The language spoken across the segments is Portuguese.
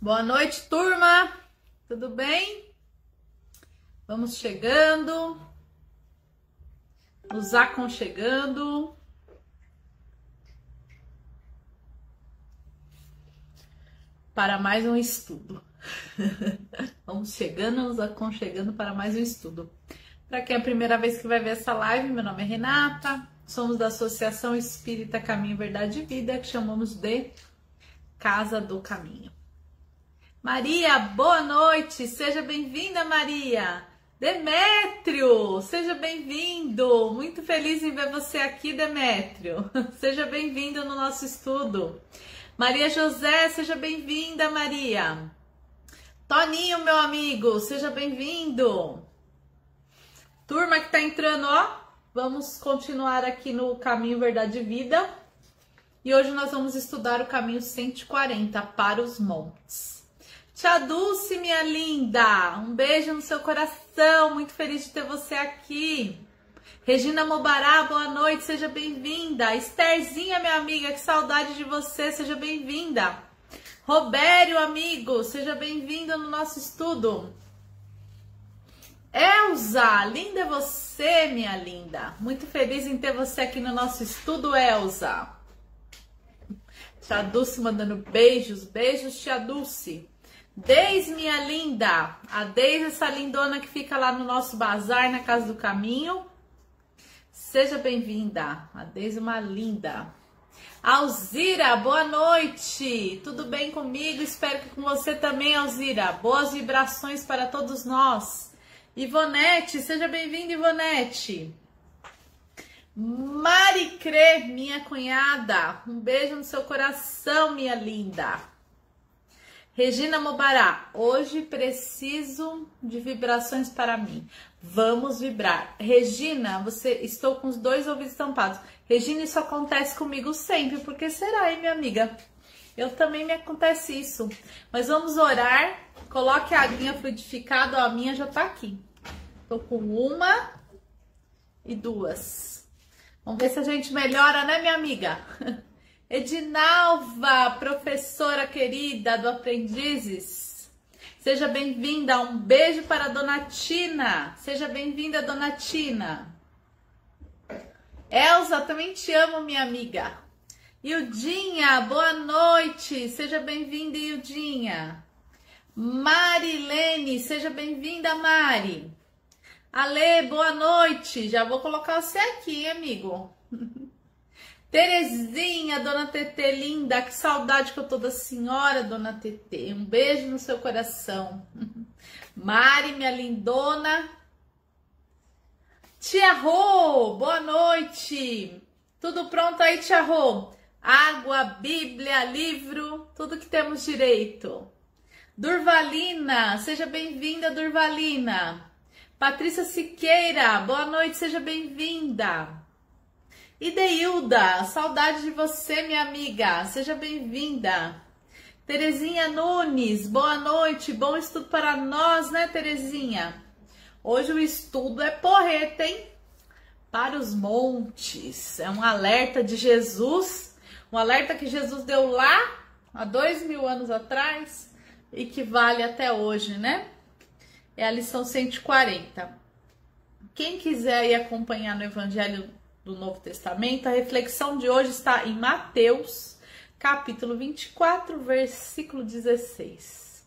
Boa noite, turma! Tudo bem? Vamos chegando, nos aconchegando. Para mais um estudo. Vamos chegando, nos aconchegando para mais um estudo. Para quem é a primeira vez que vai ver essa live, meu nome é Renata, somos da Associação Espírita Caminho, Verdade e Vida, que chamamos de Casa do Caminho. Maria, boa noite, seja bem-vinda, Maria. Demétrio, seja bem-vindo, muito feliz em ver você aqui, Demétrio. Seja bem-vindo no nosso estudo. Maria José, seja bem-vinda, Maria. Toninho, meu amigo, seja bem-vindo. Turma que tá entrando, ó, vamos continuar aqui no Caminho, Verdade e Vida. E hoje nós vamos estudar o caminho 140 para os montes. Tia Dulce, minha linda, um beijo no seu coração, muito feliz de ter você aqui. Regina Mobará, boa noite, seja bem-vinda. Estherzinha, minha amiga, que saudade de você, seja bem-vinda. Robério, amigo, seja bem-vindo no nosso estudo. Elza, linda é você, minha linda. Muito feliz em ter você aqui no nosso estudo, Elza. Tia Dulce mandando beijos, beijos, tia Dulce. Deis, minha linda, a Deis, essa lindona que fica lá no nosso bazar, na Casa do Caminho. Seja bem-vinda, a Deis é uma linda. Alzira, boa noite, tudo bem comigo? Espero que com você também, Alzira. Boas vibrações para todos nós. Ivonete, seja bem-vinda, Ivonete. Maricrê, minha cunhada, um beijo no seu coração, minha linda. Regina Mobará, hoje preciso de vibrações para mim. Vamos vibrar. Regina, estou com os dois ouvidos tampados. Regina, isso acontece comigo sempre. Por que será, hein, minha amiga? Eu também me acontece isso. Mas vamos orar. Coloque a aguinha fluidificada. Ó, a minha já tá aqui. Tô com uma e duas. Vamos ver se a gente melhora, né, minha amiga? Edinalva, professora querida do Aprendizes, seja bem-vinda, um beijo para a Dona Tina, seja bem-vinda, Dona Tina. Elza, também te amo, minha amiga. Ildinha, boa noite, seja bem-vinda, Ildinha. Marilene, seja bem-vinda, Mari. Ale, boa noite, já vou colocar você aqui, amigo. Terezinha, Dona Tetê linda, que saudade que eu tô da senhora, Dona Tetê. Um beijo no seu coração. Mari, minha lindona. Tia Rô, boa noite. Tudo pronto aí, Tia Rô? Água, Bíblia, livro, tudo que temos direito. Durvalina, seja bem-vinda, Durvalina. Patrícia Siqueira, boa noite, seja bem-vinda. Ideilda, saudade de você, minha amiga, seja bem-vinda. Terezinha Nunes, boa noite, bom estudo para nós, né, Terezinha? Hoje o estudo é porreta, hein? Para os montes, é um alerta de Jesus, um alerta que Jesus deu lá, há 2000 anos atrás, e que vale até hoje, né? É a lição 140. Quem quiser ir acompanhar no Evangelho do Novo Testamento, a reflexão de hoje está em Mateus, capítulo 24, versículo 16.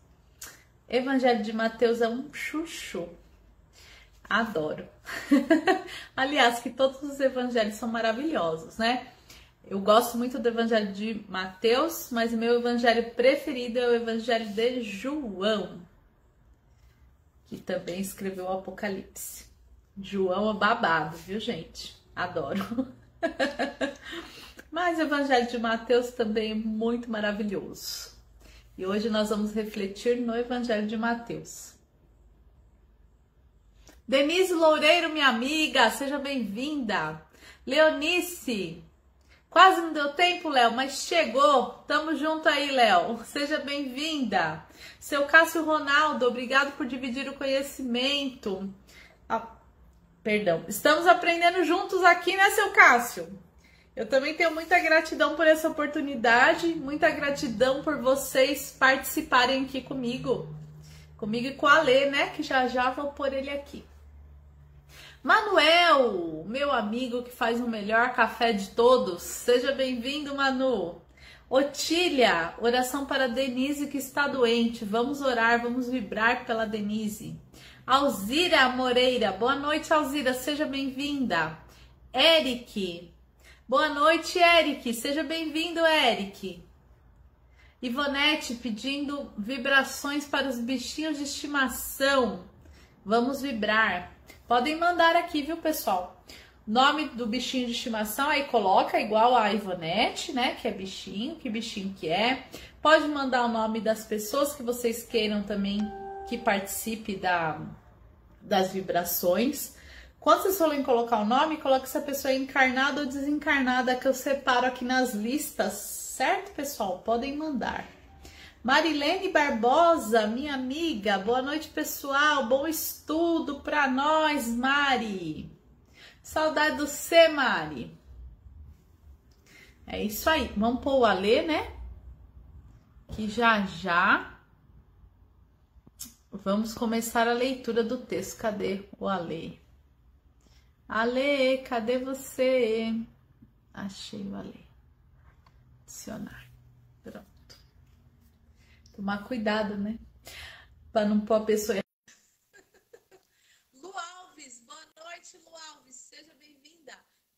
Evangelho de Mateus é um chuchu. Adoro. Aliás, que todos os evangelhos são maravilhosos, né? Eu gosto muito do Evangelho de Mateus, mas o meu evangelho preferido é o Evangelho de João, que também escreveu o Apocalipse. João é babado, viu, gente? Adoro. Mas o Evangelho de Mateus também é muito maravilhoso. E hoje nós vamos refletir no Evangelho de Mateus. Denise Loureiro, minha amiga, seja bem-vinda. Leonice, quase não deu tempo, Léo, mas chegou. Tamo junto aí, Léo. Seja bem-vinda. Seu Cássio Ronaldo, obrigado por dividir o conhecimento. Perdão, estamos aprendendo juntos aqui, né, seu Cássio? Eu também tenho muita gratidão por essa oportunidade, muita gratidão por vocês participarem aqui comigo e com a Lê, né? Que já já vou pôr ele aqui. Manuel, meu amigo que faz o melhor café de todos. Seja bem-vindo, Manu. Otília, oração para Denise que está doente. Vamos orar, vamos vibrar pela Denise. Alzira Moreira, boa noite, Alzira, seja bem-vinda. Eric, boa noite, Eric, seja bem-vindo, Eric. Ivonete pedindo vibrações para os bichinhos de estimação. Vamos vibrar. Podem mandar aqui, viu, pessoal? Nome do bichinho de estimação, aí coloca igual a Ivonete, né? Que é bichinho, que bichinho que é. Pode mandar o nome das pessoas que vocês queiram também que participe das vibrações. Quando vocês forem colocar o nome, coloque se a pessoa é encarnada ou desencarnada, que eu separo aqui nas listas, certo, pessoal? Podem mandar. Marilene Barbosa, minha amiga, boa noite, pessoal. Bom estudo para nós, Mari. Saudade do C, Mari. É isso aí. Vamos pôr o Alê, né? Que já vamos começar a leitura do texto. Cadê o Alê? Alê, cadê você? Achei o Alê. Adicionar. Pronto. Tomar cuidado, né? Para não pôr a pessoa. Lu Alves, boa noite, Lu Alves. Seja bem-vinda.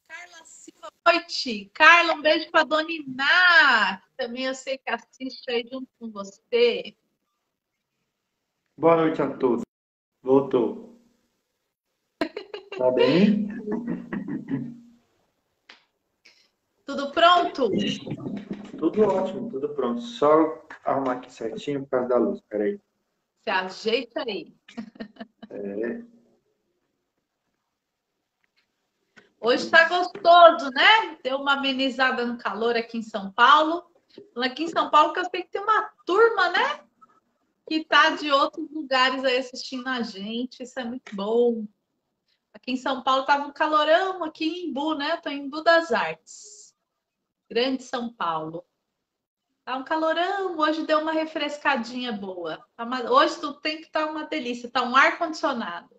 Carla Silva, boa noite. Carla, um beijo para Dona Iná, que também eu sei que assiste aí junto com você. Boa noite a todos. Voltou. Tá bem? Tudo pronto? Tudo ótimo, tudo pronto. Só arrumar aqui certinho por causa da luz. Peraí. Se ajeita aí. Hoje tá gostoso, né? Deu uma amenizada no calor aqui em São Paulo. Aqui em São Paulo, que eu sei que tem uma turma, né? Que tá de outros lugares aí assistindo a gente. Isso é muito bom. Aqui em São Paulo tava um calorão, aqui em Embu, né? Tô em Embu das Artes. Grande São Paulo. Tá um calorão, hoje deu uma refrescadinha boa. Hoje tu tem que estar uma delícia, tá um ar-condicionado.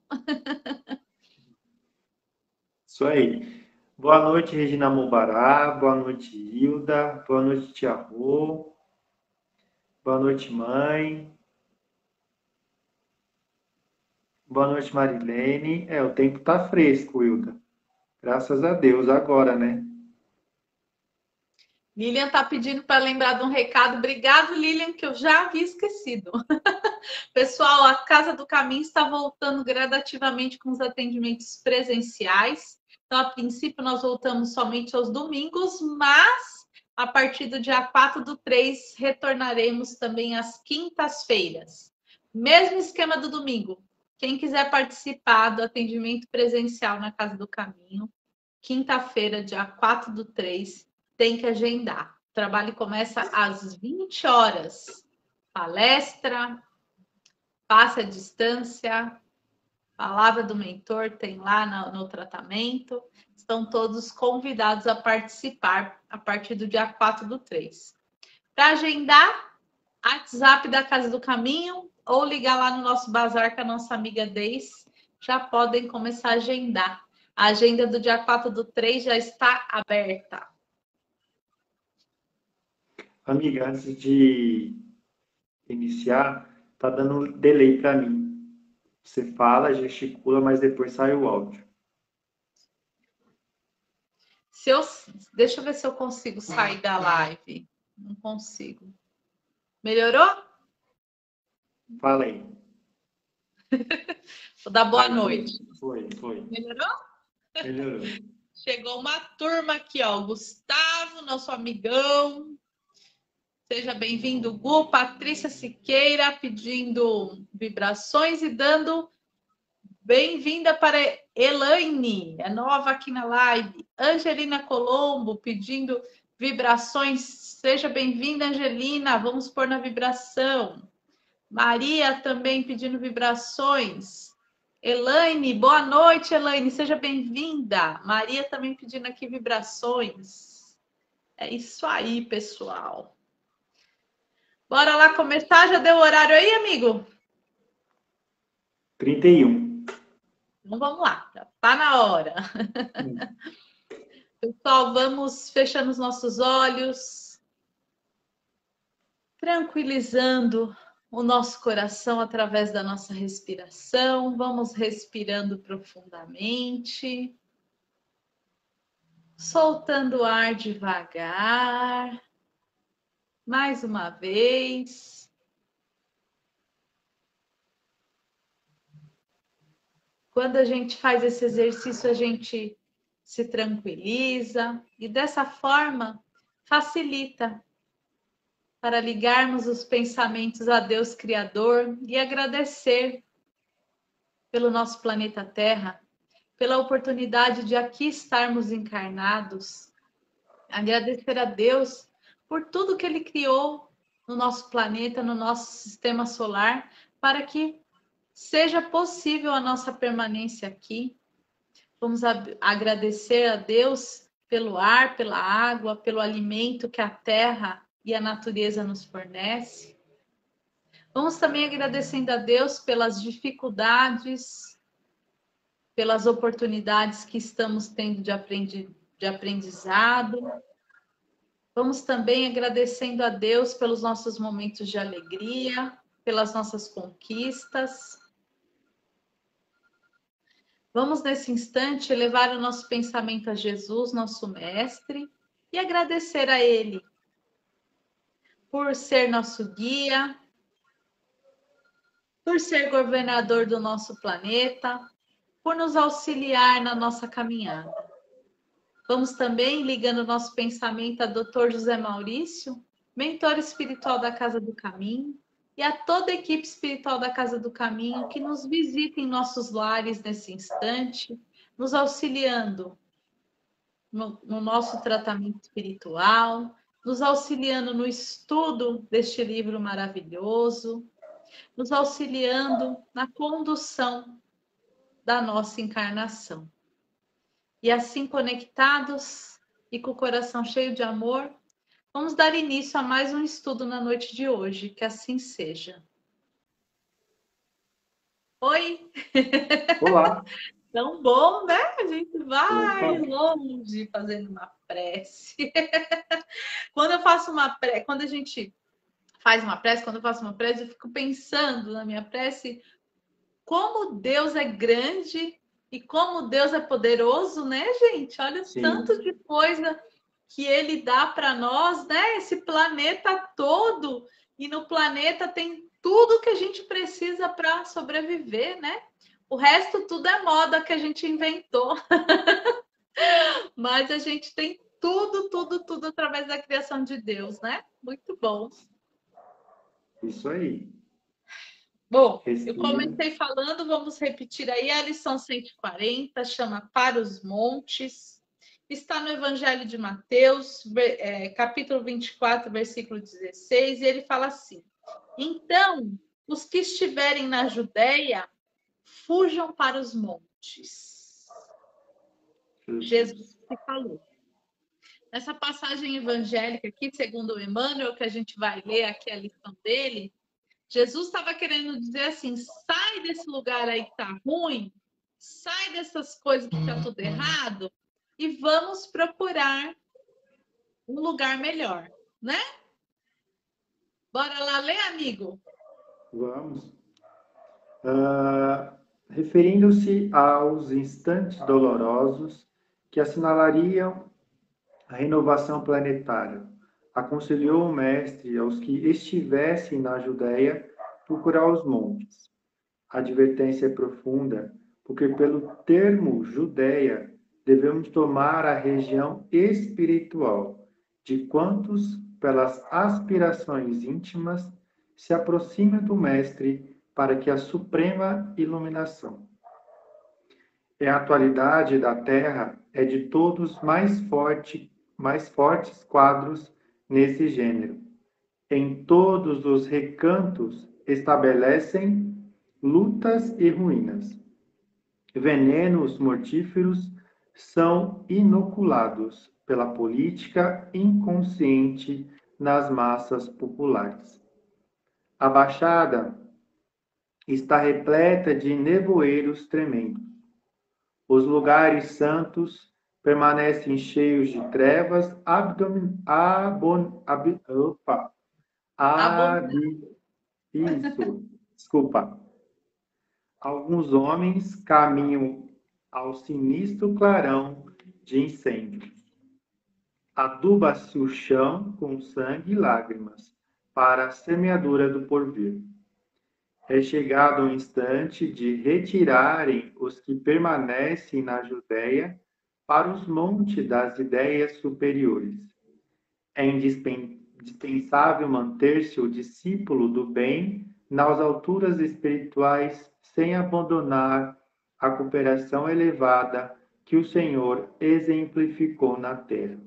Isso aí. Boa noite, Regina Mubará. Boa noite, Hilda. Boa noite, Tia Rô. Boa noite, mãe. Boa noite, Marilene. O tempo tá fresco, Hilda. Graças a Deus, agora, né? Lilian tá pedindo para lembrar de um recado. Obrigado, Lilian, que eu já havia esquecido. Pessoal, a Casa do Caminho está voltando gradativamente com os atendimentos presenciais. Então, a princípio, nós voltamos somente aos domingos, mas a partir do dia 4/3, retornaremos também às quintas-feiras. Mesmo esquema do domingo. Quem quiser participar do atendimento presencial na Casa do Caminho, quinta-feira, dia 4/3, tem que agendar. O trabalho começa às 20 horas. Palestra, passe à distância, palavra do mentor tem lá no tratamento. Estão todos convidados a participar a partir do dia 4/3. Para agendar, WhatsApp da Casa do Caminho ou ligar lá no nosso bazar com a nossa amiga Deis, já podem começar a agendar. A agenda do dia 4/3 já está aberta. Amiga, antes de iniciar, tá dando delay para mim. Você fala, gesticula, mas depois sai o áudio. Deixa eu ver se eu consigo sair da live. Não consigo. Melhorou? Fala aí. Vou dar boa noite. Foi. Melhorou? Melhorou. Chegou uma turma aqui, ó. O Gustavo, nosso amigão. Seja bem-vindo, Gu. Patrícia Siqueira pedindo vibrações e dando bem-vinda para Elaine, é nova aqui na live. Angelina Colombo pedindo vibrações. Seja bem-vinda, Angelina. Vamos pôr na vibração. Maria também pedindo vibrações. Elaine, boa noite, Elaine. Seja bem-vinda. Maria também pedindo aqui vibrações. É isso aí, pessoal. Bora lá começar? Já deu o horário aí, amigo? 31. Então vamos lá, já tá na hora. Pessoal, vamos fechando os nossos olhos, tranquilizando o nosso coração através da nossa respiração. Vamos respirando profundamente, soltando o ar devagar. Mais uma vez. Quando a gente faz esse exercício, a gente se tranquiliza e dessa forma facilita para ligarmos os pensamentos a Deus Criador e agradecer pelo nosso planeta Terra, pela oportunidade de aqui estarmos encarnados, agradecer a Deus por tudo que Ele criou no nosso planeta, no nosso sistema solar, para que seja possível a nossa permanência aqui. Vamos agradecer a Deus pelo ar, pela água, pelo alimento que a terra e a natureza nos fornece. Vamos também agradecendo a Deus pelas dificuldades, pelas oportunidades que estamos tendo de aprendizado. Vamos também agradecendo a Deus pelos nossos momentos de alegria, pelas nossas conquistas. Vamos, nesse instante, elevar o nosso pensamento a Jesus, nosso Mestre, e agradecer a Ele por ser nosso guia, por ser governador do nosso planeta, por nos auxiliar na nossa caminhada. Vamos também ligando o nosso pensamento a Dr. José Maurício, mentor espiritual da Casa do Caminho, e a toda a equipe espiritual da Casa do Caminho que nos visita em nossos lares nesse instante, nos auxiliando no nosso tratamento espiritual, nos auxiliando no estudo deste livro maravilhoso, nos auxiliando na condução da nossa encarnação. E assim conectados e com o coração cheio de amor, vamos dar início a mais um estudo na noite de hoje, que assim seja. Oi! Olá! Tão bom, né? A gente vai Opa. longe fazendo uma prece. Quando eu faço uma prece, quando a gente faz uma prece, quando eu faço uma prece, eu fico pensando na minha prece como Deus é grande e como Deus é poderoso, né, gente? Olha o tanto de coisa que Ele dá para nós, né? Esse planeta todo. E no planeta tem tudo que a gente precisa para sobreviver, né? O resto tudo é moda que a gente inventou. Mas a gente tem tudo, tudo, tudo através da criação de Deus, né? Muito bom. Isso aí. Bom, eu Respira. comecei falando, vamos repetir aí a lição 140, chama Para os Montes. Está no Evangelho de Mateus, capítulo 24, versículo 16, e ele fala assim: então, os que estiverem na Judéia, fujam para os montes. Jesus se falou. Nessa passagem evangélica aqui, segundo Emmanuel, que a gente vai ler aqui a lição dele, Jesus estava querendo dizer assim: sai desse lugar aí que tá ruim, sai dessas coisas que tá tudo errado e vamos procurar um lugar melhor, né? Bora lá ler, amigo? Vamos. Referindo-se aos instantes dolorosos que assinalariam a renovação planetária, aconselhou o mestre aos que estivessem na Judéia procurar os montes. A advertência é profunda, porque pelo termo Judéia devemos tomar a região espiritual de quantos, pelas aspirações íntimas, se aproximam do mestre para que a suprema iluminação. A atualidade da Terra é de todos mais fortes quadros nesse gênero. Em todos os recantos estabelecem lutas e ruínas. Venenos mortíferos são inoculados pela política inconsciente nas massas populares. A Baixada está repleta de nevoeiros tremendos. Os lugares santos permanecem cheios de trevas isso, desculpa. Alguns homens caminham ao sinistro clarão de incêndios. Aduba-se o chão com sangue e lágrimas para a semeadura do porvir. É chegado o instante de retirarem os que permanecem na Judéia para os montes das ideias superiores. É indispensável manter-se o discípulo do bem nas alturas espirituais sem abandonar a cooperação elevada que o Senhor exemplificou na terra.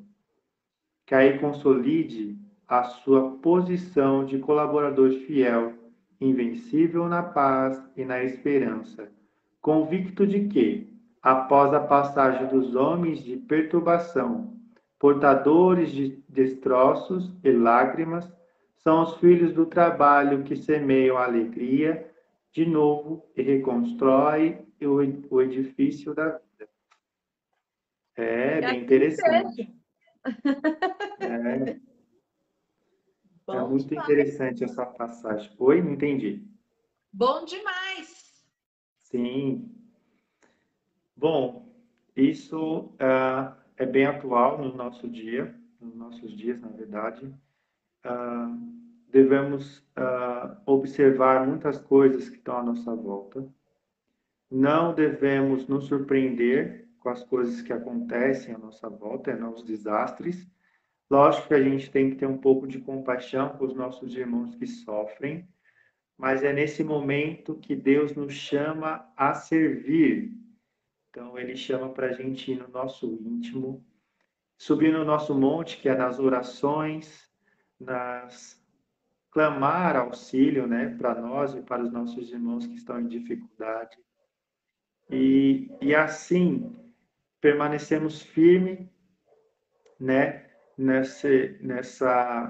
Que aí consolide a sua posição de colaborador fiel, invencível na paz e na esperança, convicto de que, após a passagem dos homens de perturbação, portadores de destroços e lágrimas, são os filhos do trabalho que semeiam a alegria de novo e reconstrói o edifício da vida. É bem interessante. É muito demais. Interessante essa passagem. Oi, não entendi. Bom demais. Sim. Bom, isso é bem atual no nosso dia, nos nossos dias, na verdade. Devemos observar muitas coisas que estão à nossa volta. Não devemos nos surpreender com as coisas que acontecem à nossa volta, não os desastres. Lógico que a gente tem que ter um pouco de compaixão com os nossos irmãos que sofrem, mas é nesse momento que Deus nos chama a servir. Então, Ele chama para a gente ir no nosso íntimo, subir no nosso monte, que é nas orações, clamar auxílio, né, para nós e para os nossos irmãos que estão em dificuldade. E assim, permanecemos firmes, né,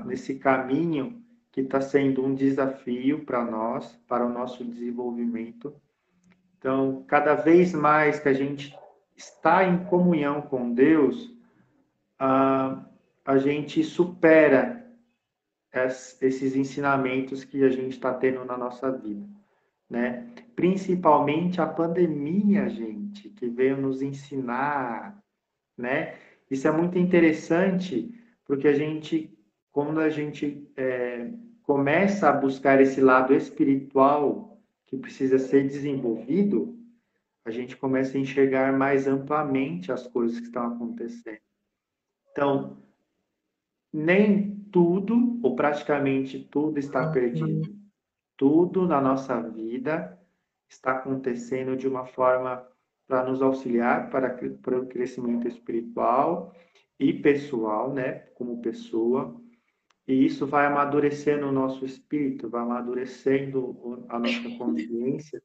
nesse caminho que está sendo um desafio para nós, para o nosso desenvolvimento. Então, cada vez mais que a gente está em comunhão com Deus, a gente supera esses ensinamentos que a gente está tendo na nossa vida, né? Principalmente a pandemia, gente, que veio nos ensinar, né? Isso é muito interessante, porque quando a gente começa a buscar esse lado espiritual que precisa ser desenvolvido, a gente começa a enxergar mais amplamente as coisas que estão acontecendo. Então, nem tudo, ou praticamente tudo, está perdido. Tudo na nossa vida está acontecendo de uma forma para nos auxiliar para o crescimento espiritual e pessoal, né, como pessoa. E isso vai amadurecendo o nosso espírito, vai amadurecendo a nossa consciência,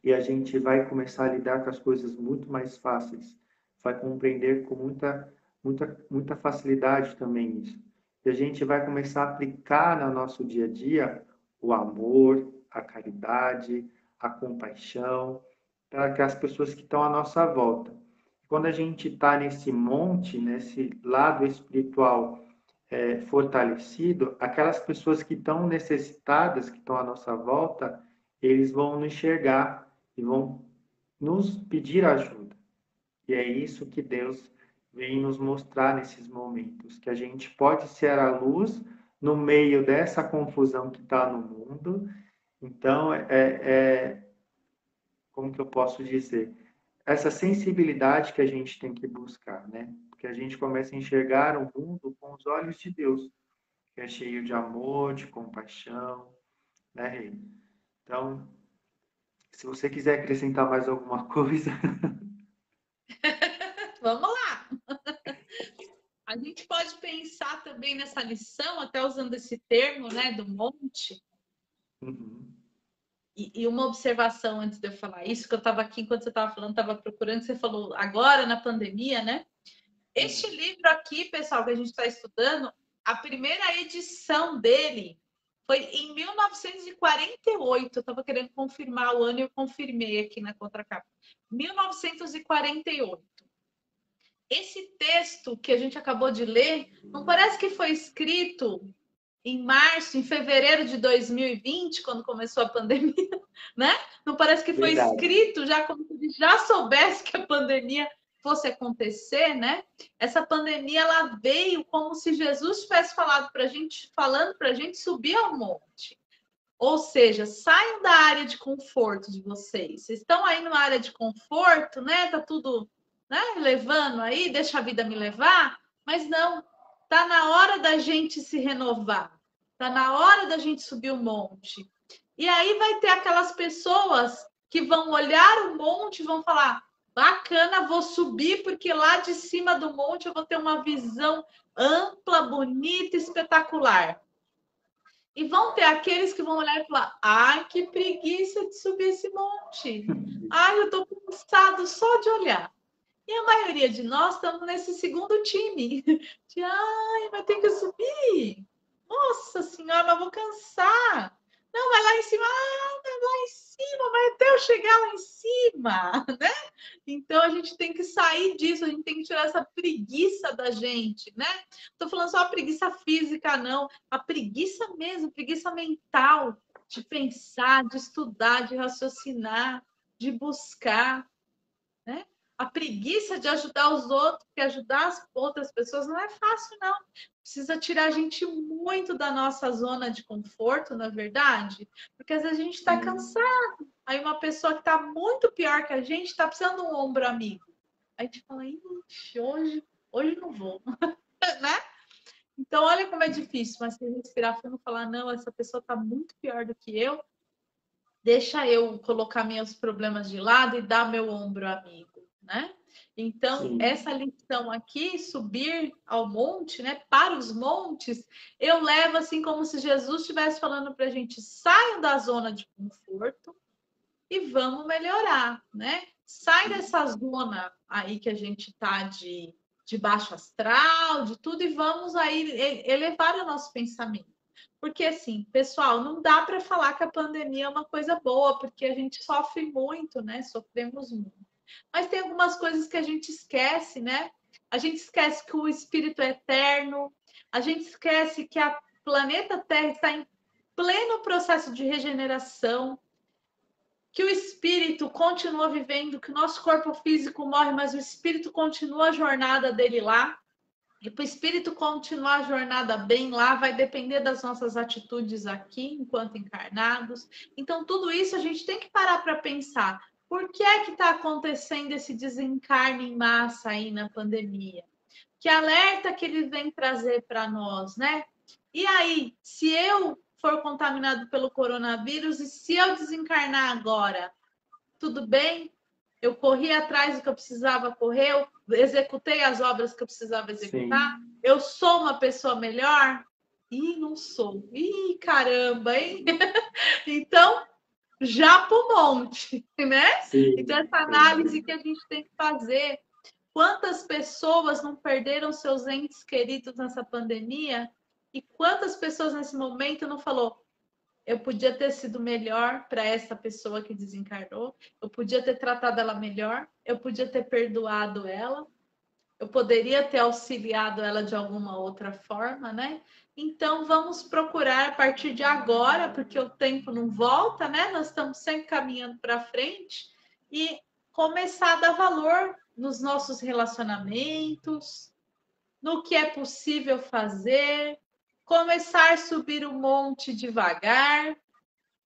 e a gente vai começar a lidar com as coisas muito mais fáceis, vai compreender com muita facilidade também isso. E a gente vai começar a aplicar no nosso dia a dia o amor, a caridade, a compaixão, para que as pessoas que estão à nossa volta. Quando a gente está nesse monte, nesse lado espiritual fortalecido, aquelas pessoas que estão necessitadas, que estão à nossa volta, eles vão nos enxergar e vão nos pedir ajuda. E é isso que Deus vem nos mostrar nesses momentos, que a gente pode ser a luz no meio dessa confusão que está no mundo. Então, como que eu posso dizer? Essa sensibilidade que a gente tem que buscar, né? Porque a gente começa a enxergar o mundo com os olhos de Deus, que é cheio de amor, de compaixão, né, Rei? Então, se você quiser acrescentar mais alguma coisa. Vamos lá! A gente pode pensar também nessa lição, até usando esse termo, né, do monte. Uhum. E uma observação antes de eu falar isso, que eu estava aqui, enquanto você estava falando, estava procurando, você falou agora na pandemia, né? Este livro aqui, pessoal, que a gente está estudando, a primeira edição dele foi em 1948. Eu estava querendo confirmar o ano e eu confirmei aqui na contracapa. 1948. Esse texto que a gente acabou de ler, não parece que foi escrito em março, em fevereiro de 2020, quando começou a pandemia, né? Não parece que foi Verdade. escrito já como se a gente já soubesse que a pandemia fosse acontecer, né? Essa pandemia ela veio como se Jesus tivesse falado para a gente, falando para a gente subir ao monte. Ou seja, saiam da área de conforto de vocês. Vocês estão aí numa área de conforto, né? Tá tudo, né, levando aí, deixa a vida me levar, mas não. Tá na hora da gente se renovar. Tá na hora da gente subir o monte. E aí vai ter aquelas pessoas que vão olhar o monte e vão falar: bacana, vou subir, porque lá de cima do monte eu vou ter uma visão ampla, bonita, espetacular. E vão ter aqueles que vão olhar e falar: ai, que preguiça de subir esse monte. Ai, eu tô cansado só de olhar. E a maioria de nós estamos nesse segundo time. De, ai, vai ter que subir. Nossa senhora, mas vou cansar. Não, vai lá em cima. Ah, vai lá em cima, vai até eu chegar lá em cima, né? Então a gente tem que sair disso, a gente tem que tirar essa preguiça da gente, né? Tô falando só a preguiça física, não. A preguiça mesmo, preguiça mental, de pensar, de estudar, de raciocinar, de buscar, né? A preguiça de ajudar os outros, porque ajudar as outras pessoas não é fácil, não. Precisa tirar a gente muito da nossa zona de conforto, na verdade, porque às vezes a gente está cansado. Aí uma pessoa que está muito pior que a gente está precisando de um ombro amigo. Aí a gente fala: ixi, hoje não vou, né? Então, olha como é difícil, mas se respirar fundo e falar: não, essa pessoa está muito pior do que eu, deixa eu colocar meus problemas de lado e dar meu ombro amigo, né? Então, Sim. essa lição aqui, subir ao monte, né, para os montes, eu levo assim como se Jesus estivesse falando para a gente: saiam da zona de conforto e vamos melhorar, né? Sai dessa zona aí que a gente está de baixo astral, de tudo, e vamos aí elevar o nosso pensamento. Porque, assim, pessoal, não dá para falar que a pandemia é uma coisa boa, porque a gente sofre muito, né? Sofremos muito. Mas tem algumas coisas que a gente esquece, né? A gente esquece que o espírito é eterno, a gente esquece que a planeta Terra está em pleno processo de regeneração, que o espírito continua vivendo, que o nosso corpo físico morre, mas o espírito continua a jornada dele lá. E para o espírito continuar a jornada bem lá, vai depender das nossas atitudes aqui, enquanto encarnados. Então, tudo isso a gente tem que parar para pensar. Por que é que está acontecendo esse desencarne em massa aí na pandemia? Que alerta que ele vem trazer para nós, né? E aí, se eu for contaminado pelo coronavírus e se eu desencarnar agora, tudo bem? Eu corri atrás do que eu precisava correr, eu executei as obras que eu precisava executar. Sim. Eu sou uma pessoa melhor? Ih, não sou. Ih, caramba, hein? Então, já para o monte, né? Então, Sim. essa análise que a gente tem que fazer. Quantas pessoas não perderam seus entes queridos nessa pandemia? E quantas pessoas nesse momento não falou: eu podia ter sido melhor para essa pessoa que desencarnou, eu podia ter tratado ela melhor, eu podia ter perdoado ela, eu poderia ter auxiliado ela de alguma outra forma, né? Então vamos procurar a partir de agora, porque o tempo não volta, né? Nós estamos sempre caminhando para frente e começar a dar valor nos nossos relacionamentos, no que é possível fazer, começar a subir o monte devagar,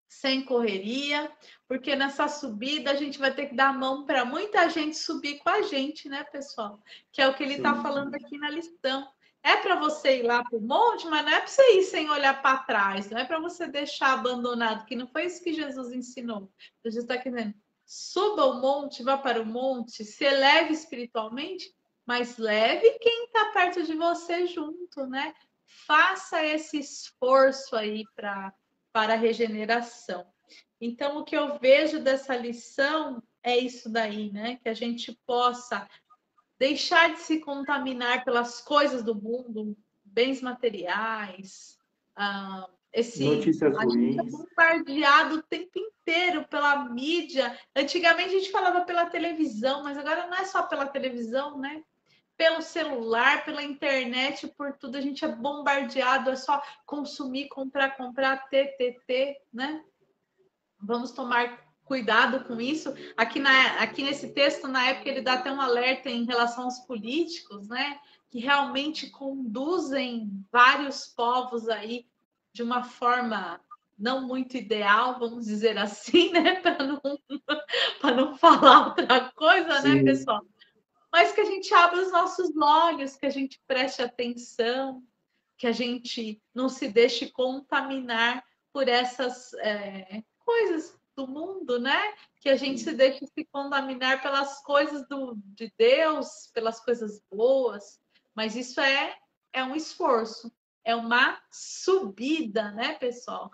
sem correria, porque nessa subida a gente vai ter que dar a mão para muita gente subir com a gente, né, pessoal? Que é o que ele está falando aqui na lição. É para você ir lá para o monte, mas não é para você ir sem olhar para trás, não é para você deixar abandonado, que não foi isso que Jesus ensinou. Jesus está dizendo: suba o monte, vá para o monte, se eleve espiritualmente, mas leve quem está perto de você junto, né? Faça esse esforço aí para a regeneração. Então, o que eu vejo dessa lição é isso daí, né? Que a gente possa deixar de se contaminar pelas coisas do mundo, bens materiais, Notícias a gente é ruins. bombardeado o tempo inteiro pela mídia. Antigamente a gente falava pela televisão, mas agora não é só pela televisão, né? Pelo celular, pela internet, por tudo a gente é bombardeado, é só consumir, comprar, ter, né? Vamos tomar cuidado com isso. Aqui nesse texto, na época, ele dá até um alerta em relação aos políticos, né? Que realmente conduzem vários povos aí de uma forma não muito ideal, vamos dizer assim, né? Para não falar outra coisa, né, Sim, pessoal? Mas que a gente abra os nossos olhos, que a gente preste atenção, que a gente não se deixe contaminar por essas coisas do mundo, né? Que a gente se deixe se contaminar pelas coisas de Deus, pelas coisas boas. Mas isso é um esforço, é uma subida, né, pessoal?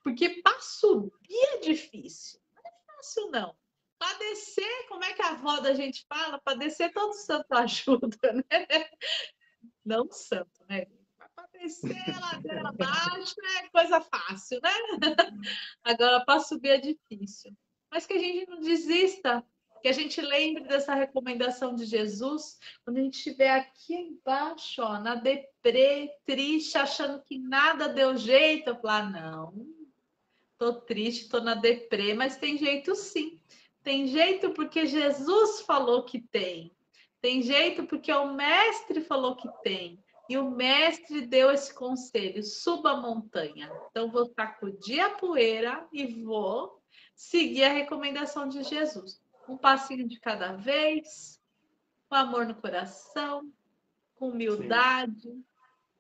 Porque para subir é difícil, não é fácil, não. Para descer, como é que a avó da gente fala? Para descer, todo santo ajuda, né? Não santo, né? Para descer a ladeira abaixo é coisa fácil, né? Agora, para subir é difícil. Mas que a gente não desista, que a gente lembre dessa recomendação de Jesus, quando a gente estiver aqui embaixo, ó, na deprê, triste, achando que nada deu jeito, eu falar, não, tô triste, tô na deprê, mas tem jeito sim. Tem jeito porque Jesus falou que tem. Tem jeito porque o mestre falou que tem. E o mestre deu esse conselho: suba a montanha. Então, vou sacudir a poeira e vou seguir a recomendação de Jesus. Um passinho de cada vez, com amor no coração, com sim, humildade,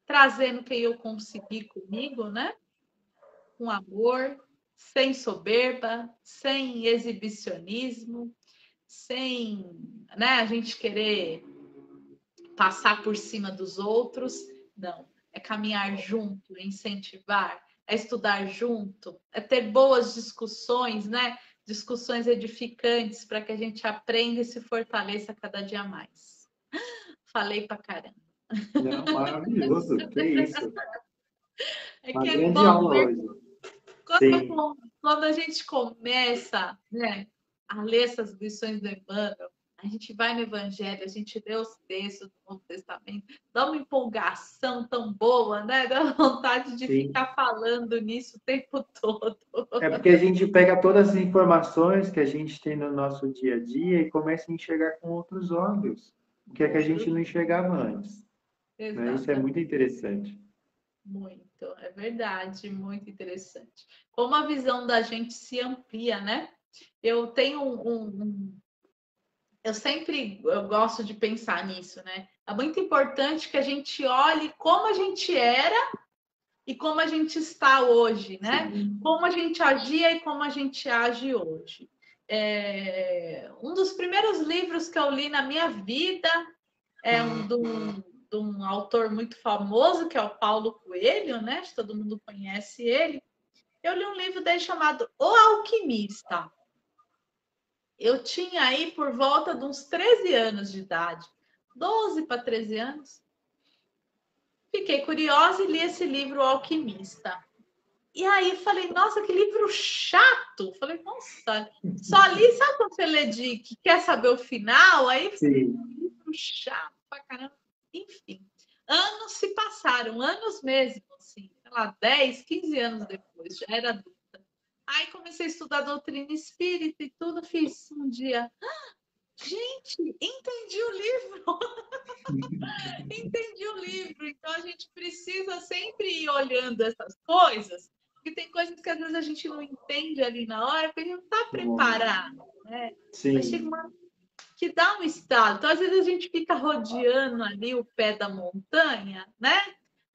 trazendo quem eu conseguir comigo, né? Com amor, sem soberba, sem exibicionismo, sem, né, a gente querer passar por cima dos outros. Não, é caminhar junto, é incentivar, é estudar junto, é ter boas discussões, né? Discussões edificantes para que a gente aprenda e se fortaleça cada dia mais. Falei pra caramba. não, maravilhoso, que isso. É Uma que é grande bom, aula né? hoje. Sim, Quando a gente começa, né, a ler essas lições do Emmanuel, a gente vai no Evangelho, a gente lê os textos do Novo Testamento, dá uma empolgação tão boa, né? Dá vontade de sim. ficar falando nisso o tempo todo. É porque a gente pega todas as informações que a gente tem no nosso dia a dia e começa a enxergar com outros olhos, o que é que a gente não enxergava antes, né? Isso é Exatamente, muito interessante. muito, é verdade, muito interessante. Como a visão da gente se amplia, né? Eu tenho eu gosto de pensar nisso, né? É muito importante que a gente olhe como a gente era e como a gente está hoje, né? Sim, Como a gente agia e como a gente age hoje. Um dos primeiros livros que eu li na minha vida é de um autor muito famoso, que é o Paulo Coelho, né? Todo mundo conhece ele. Eu li um livro dele chamado O Alquimista. Eu tinha aí por volta de uns 13 anos de idade, 12 para 13 anos. Fiquei curiosa e li esse livro, O Alquimista. E aí falei, nossa, que livro chato. Falei, nossa, só li, sabe quando você lê de que quer saber o final? Aí falei, sim, livro chato pra caramba. Enfim, anos se passaram, anos mesmo, assim, sei lá, 10, 15 anos depois, já era adulta. Aí comecei a estudar doutrina espírita e tudo, fiz um dia. Gente, entendi o livro, entendi o livro. Então a gente precisa sempre ir olhando essas coisas, porque tem coisas que às vezes a gente não entende ali na hora, porque a gente não está no momento. preparado, né? Mas chega Sim, uma que dá um estado. Então, às vezes a gente fica rodeando ali o pé da montanha, né?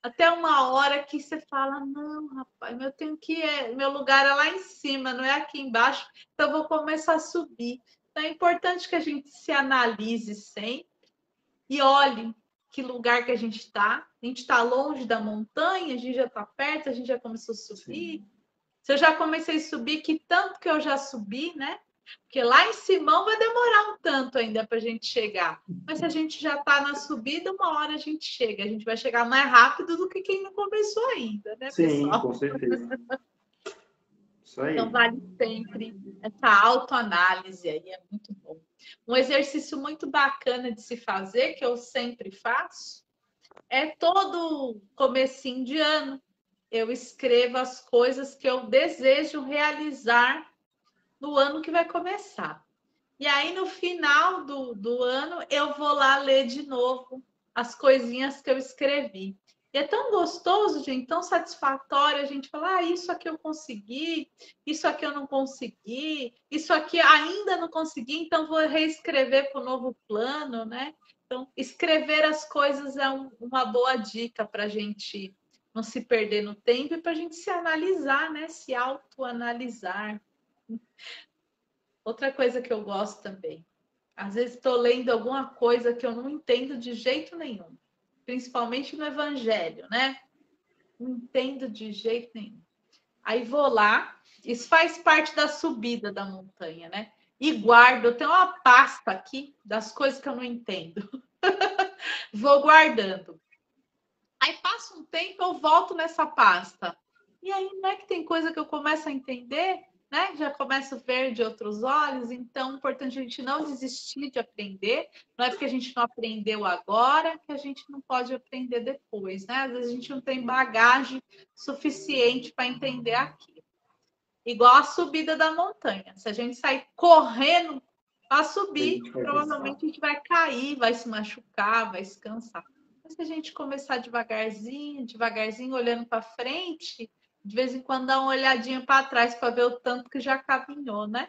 Até uma hora que você fala, não, rapaz, eu tenho que meu lugar é lá em cima, não é aqui embaixo, então eu vou começar a subir. Então, é importante que a gente se analise sempre e olhe que lugar que a gente está. A gente está longe da montanha, a gente já está perto, a gente já começou a subir. sim, Se eu já comecei a subir, que tanto que eu já subi, né? Porque lá em Simão vai demorar um tanto ainda para a gente chegar. Mas se a gente já está na subida, uma hora a gente chega. A gente vai chegar mais rápido do que quem não começou ainda, né, Sim, pessoal? com certeza. Isso Então, aí. vale sempre essa autoanálise aí, é muito bom. Um exercício muito bacana de se fazer, que eu sempre faço, é todo comecinho de ano. Eu escrevo as coisas que eu desejo realizar no ano que vai começar. E aí, no final do ano, eu vou lá ler de novo as coisinhas que eu escrevi. E é tão gostoso, gente, tão satisfatório a gente falar: ah, isso aqui eu consegui, isso aqui eu não consegui, isso aqui ainda não consegui, então vou reescrever para o novo plano, né? Então, escrever as coisas é uma boa dica para a gente não se perder no tempo e para a gente se analisar, né? Se autoanalisar. Outra coisa que eu gosto também. Às vezes estou lendo alguma coisa que eu não entendo de jeito nenhum, principalmente no Evangelho, né? Não entendo de jeito nenhum. Aí vou lá, isso faz parte da subida da montanha, né? E guardo, eu tenho uma pasta aqui das coisas que eu não entendo. Vou guardando. Aí passa um tempo, eu volto nessa pasta. E aí não é que tem coisa que eu começo a entender, né? Já começo a ver de outros olhos. Então, é importante a gente não desistir de aprender. Não é porque a gente não aprendeu agora que a gente não pode aprender depois, né? Às vezes a gente não tem bagagem suficiente para entender aquilo. Igual a subida da montanha. Se a gente sair correndo para A subir, gente vai cansar. provavelmente a gente vai cair, vai se machucar, vai se cansar. Mas se a gente começar devagarzinho, devagarzinho, olhando para frente, de vez em quando dá uma olhadinha para trás para ver o tanto que já caminhou, né?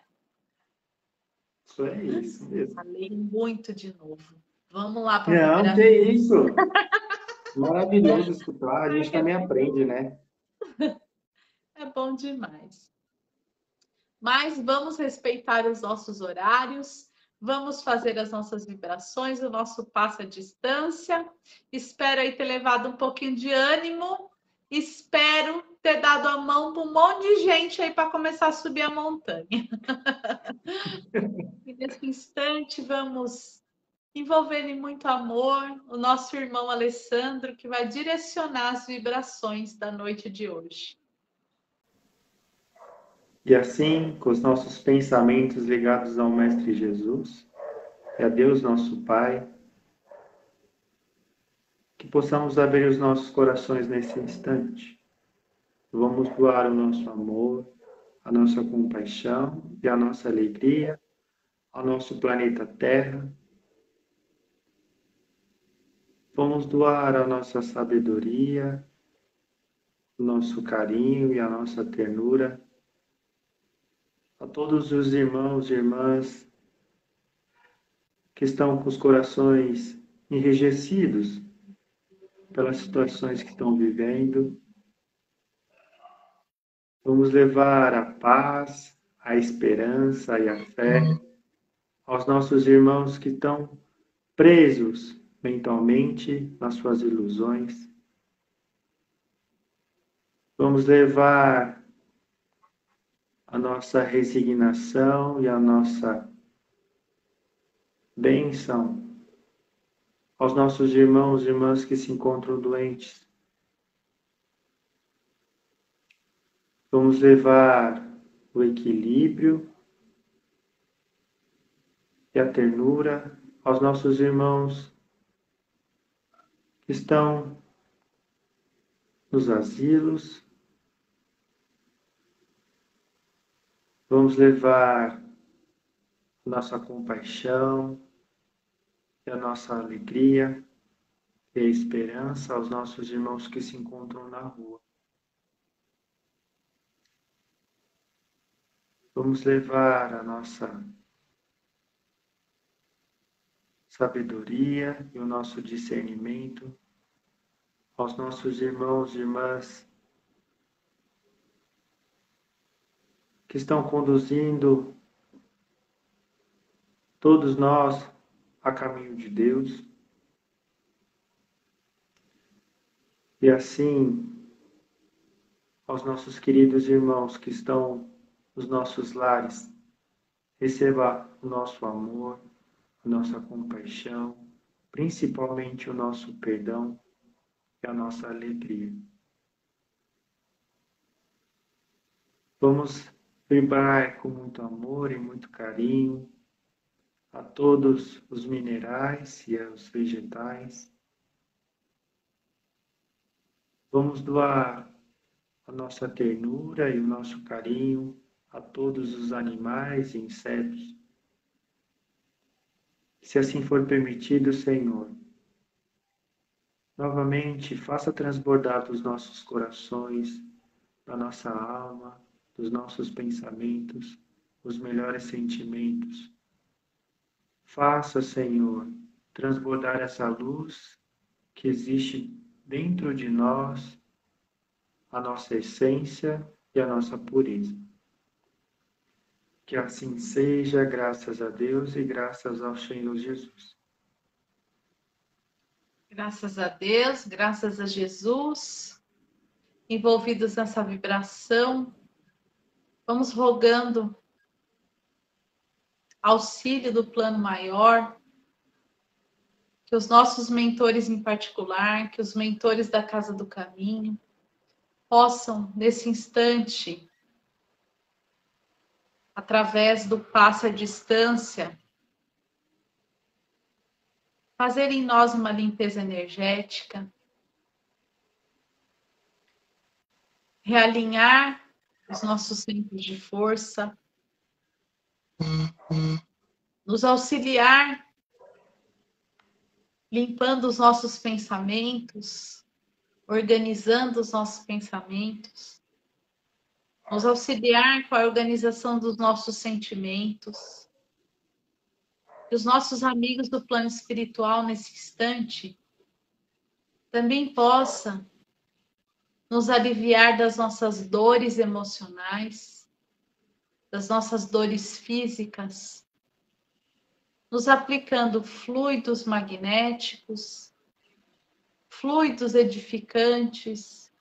Isso é isso mesmo. Falei muito de novo. Vamos lá para a Não, primeira. que isso. Maravilhoso escutar. A gente também aprende, né? É bom demais. Mas vamos respeitar os nossos horários, vamos fazer as nossas vibrações, o nosso passo à distância. Espero aí ter levado um pouquinho de ânimo. Espero ter dado a mão para um monte de gente aí para começar a subir a montanha. E nesse instante, vamos envolver em muito amor o nosso irmão Alessandro, que vai direcionar as vibrações da noite de hoje. E assim, com os nossos pensamentos ligados ao Mestre Jesus e a Deus nosso Pai, que possamos abrir os nossos corações nesse instante. Vamos doar o nosso amor, a nossa compaixão e a nossa alegria ao nosso planeta Terra. Vamos doar a nossa sabedoria, o nosso carinho e a nossa ternura a todos os irmãos e irmãs que estão com os corações enrijecidos pelas situações que estão vivendo. Vamos levar a paz, a esperança e a fé aos nossos irmãos que estão presos mentalmente nas suas ilusões. Vamos levar a nossa resignação e a nossa bênção aos nossos irmãos e irmãs que se encontram doentes. Vamos levar o equilíbrio e a ternura aos nossos irmãos que estão nos asilos. Vamos levar nossa compaixão e a nossa alegria e a esperança aos nossos irmãos que se encontram na rua. Vamos levar a nossa sabedoria e o nosso discernimento aos nossos irmãos e irmãs que estão conduzindo todos nós a caminho de Deus. E assim, aos nossos queridos irmãos que estão nos nossos lares, receba o nosso amor, a nossa compaixão, principalmente o nosso perdão e a nossa alegria. Vamos vibrar com muito amor e muito carinho a todos os minerais e aos vegetais. Vamos doar a nossa ternura e o nosso carinho a todos os animais e insetos. Se assim for permitido, Senhor, novamente faça transbordar dos nossos corações, da nossa alma, dos nossos pensamentos, os melhores sentimentos. Faça, Senhor, transbordar essa luz que existe dentro de nós, a nossa essência e a nossa pureza. Que assim seja, graças a Deus e graças ao Senhor Jesus. Graças a Deus, graças a Jesus, envolvidos nessa vibração, vamos rogando auxílio do plano maior, que os nossos mentores em particular, que os mentores da Casa do Caminho, possam, nesse instante, através do passo à distância, fazer em nós uma limpeza energética, realinhar os nossos centros de força, nos auxiliar, limpando os nossos pensamentos, organizando os nossos pensamentos, nos auxiliar com a organização dos nossos sentimentos. Que os nossos amigos do plano espiritual, nesse instante, também possam nos aliviar das nossas dores emocionais, das nossas dores físicas, nos aplicando fluidos magnéticos, fluidos edificantes,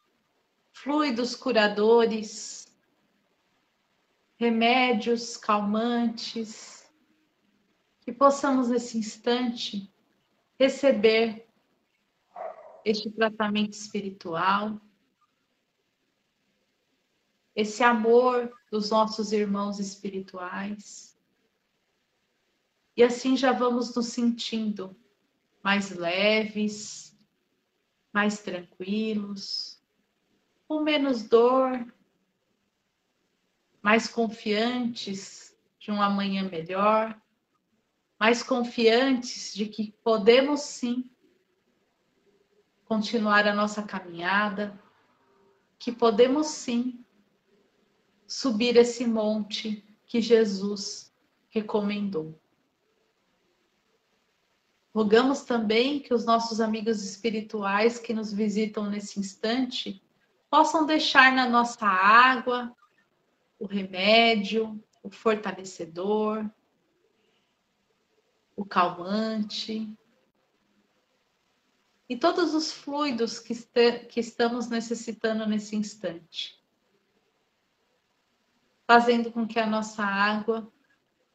fluidos curadores, remédios calmantes, que possamos nesse instante receber este tratamento espiritual, esse amor dos nossos irmãos espirituais. E assim já vamos nos sentindo mais leves, mais tranquilos, com menos dor, mais confiantes de um amanhã melhor, mais confiantes de que podemos sim continuar a nossa caminhada, que podemos sim subir esse monte que Jesus recomendou. Rogamos também que os nossos amigos espirituais que nos visitam nesse instante possam deixar na nossa água o remédio, o fortalecedor, o calmante e todos os fluidos que estamos necessitando nesse instante, fazendo com que a nossa água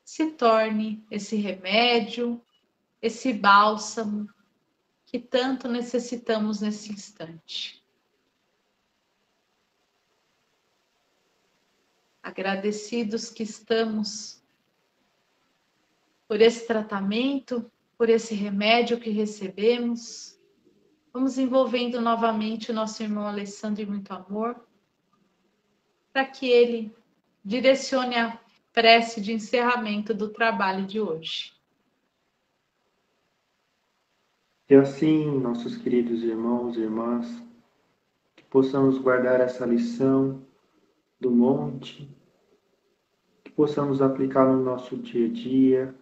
se torne esse remédio, esse bálsamo que tanto necessitamos nesse instante. Agradecidos que estamos por esse tratamento, por esse remédio que recebemos, vamos envolvendo novamente o nosso irmão Alessandro em muito amor, para que ele direcione a prece de encerramento do trabalho de hoje. E assim, nossos queridos irmãos e irmãs, que possamos guardar essa lição do monte, que possamos aplicar no nosso dia a dia,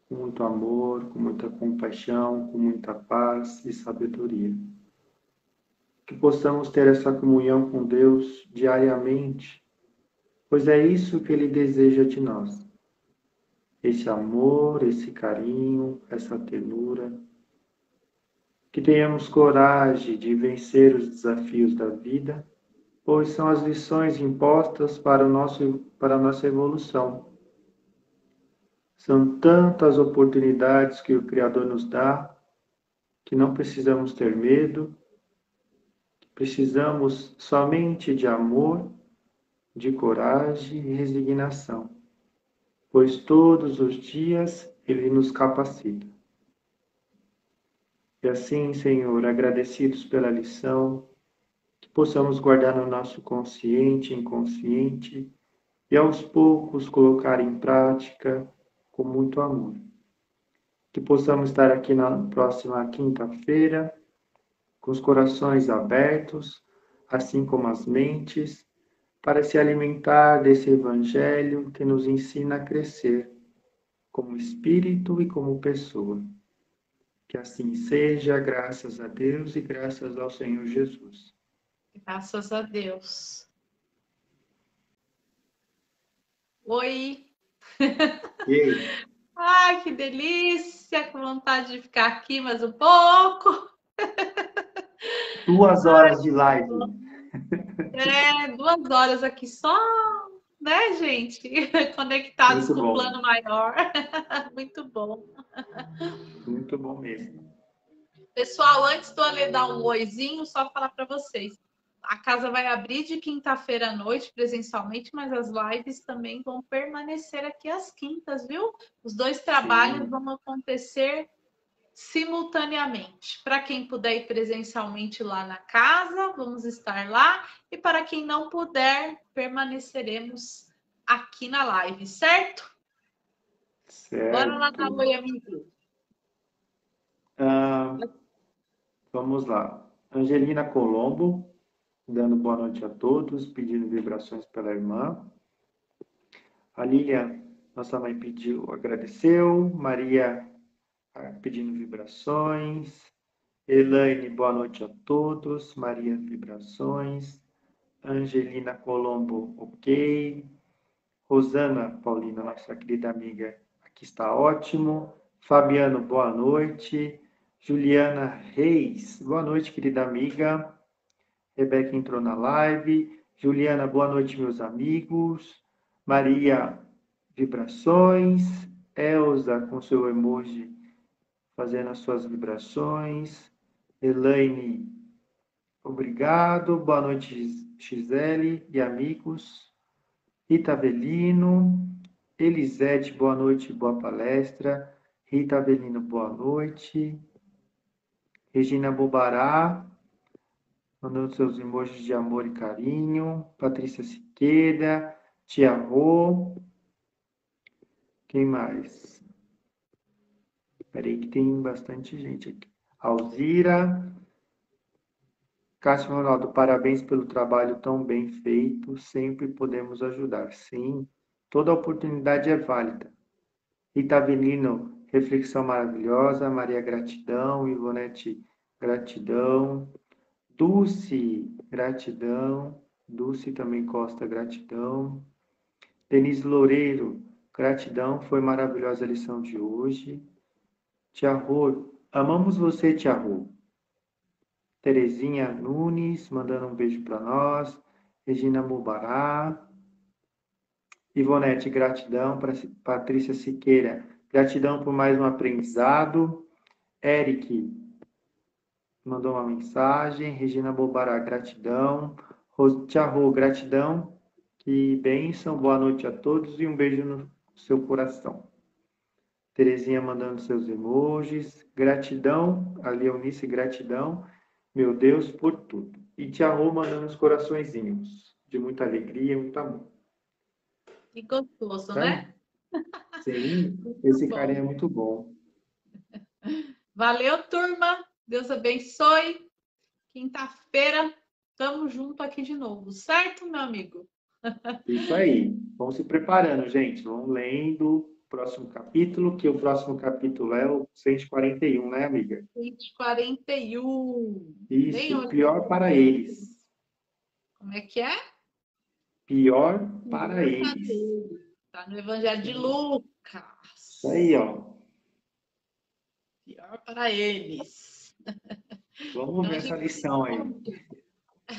com muito amor, com muita compaixão, com muita paz e sabedoria. Que possamos ter essa comunhão com Deus diariamente, pois é isso que Ele deseja de nós. Esse amor, esse carinho, essa ternura. Que tenhamos coragem de vencer os desafios da vida, pois são as lições impostas para a nossa evolução. São tantas oportunidades que o Criador nos dá, que não precisamos ter medo, precisamos somente de amor, de coragem e resignação, pois todos os dias Ele nos capacita. E assim, Senhor, agradecidos pela lição, que possamos guardar no nosso consciente e inconsciente e aos poucos colocar em prática com muito amor. Que possamos estar aqui na próxima quinta-feira com os corações abertos, assim como as mentes, para se alimentar desse Evangelho que nos ensina a crescer como espírito e como pessoa. Que assim seja, graças a Deus e graças ao Senhor Jesus. Graças a Deus. Oi! E aí? Ai, que delícia! Com vontade de ficar aqui mais um pouco. 2 horas de live. 2 horas aqui só, né, gente? Conectados Muito com o bom. plano maior. Muito bom. Muito bom mesmo. Pessoal, antes do Ale dar um oizinho, só falar para vocês. A casa vai abrir de quinta-feira à noite, presencialmente, mas as lives também vão permanecer aqui às quintas, viu? Os 2 trabalhos Sim. vão acontecer simultaneamente. Para quem puder ir presencialmente lá na casa, vamos estar lá. E para quem não puder, permaneceremos aqui na live, certo? Certo. Bora lá dar oi, amigo. Vamos lá. Angelina Colombo, dando boa noite a todos, pedindo vibrações pela irmã. A Lilian, nossa mãe pediu, agradeceu. Maria, pedindo vibrações. Elaine, boa noite a todos. Maria, vibrações. Angelina Colombo, ok. Rosana Paulina, nossa querida amiga, aqui está ótimo. Fabiano, boa noite. Juliana Reis, boa noite, querida amiga. Rebeca entrou na live. Juliana, boa noite, meus amigos. Maria, vibrações. Elza, com seu emoji, fazendo as suas vibrações. Elaine, obrigado. Boa noite, Gisele e amigos. Rita Avelino. Elisete, boa noite, boa palestra. Rita Avelino, boa noite. Regina Bobará, mandando seus emojis de amor e carinho. Patrícia Siqueira, Tia Rô. Quem mais? Espera que tem bastante gente aqui. Alzira. Cássio Ronaldo, parabéns pelo trabalho tão bem feito. Sempre podemos ajudar. Sim, toda oportunidade é válida. Rita Avelino, reflexão maravilhosa. Maria, gratidão. Ivonete, gratidão. Dulce, gratidão. Dulce também Costa, gratidão. Denise Loureiro, gratidão. Foi maravilhosa a lição de hoje. Tia Rô, amamos você, Tia Rô. Terezinha Nunes, mandando um beijo para nós. Regina Mubará. Ivonete, gratidão. Patrícia Siqueira, gratidão por mais um aprendizado. Eric mandou uma mensagem. Regina Mubará, gratidão. Tia Rô, gratidão. Que bênção. Boa noite a todos e um beijo no seu coração. Terezinha mandando seus emojis. Gratidão. A Leonice, gratidão. Meu Deus, por tudo. E Tia Rô mandando os coraçõezinhos. De muita alegria e muito amor. Que gostoso, Tá? né? Sim, esse carinha é muito bom. Valeu, turma. Deus abençoe. Quinta-feira, tamo junto aqui de novo, certo, meu amigo? Isso aí. Vão se preparando, gente. Vão lendo o próximo capítulo, que o próximo capítulo é o 141, né, amiga? 141. Isso, pior para eles. Como é que é? Pior para eles. Tá no Evangelho de Lucas. Isso aí, ó. Pior para eles. Vamos Então, ver essa lição aí. A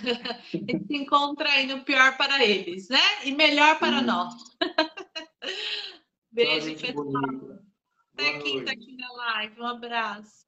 gente se encontra aí no pior para eles, né? E melhor para nós. Beijo, gente pessoal. bonita. Até Boa quinta noite. aqui na live. Um abraço.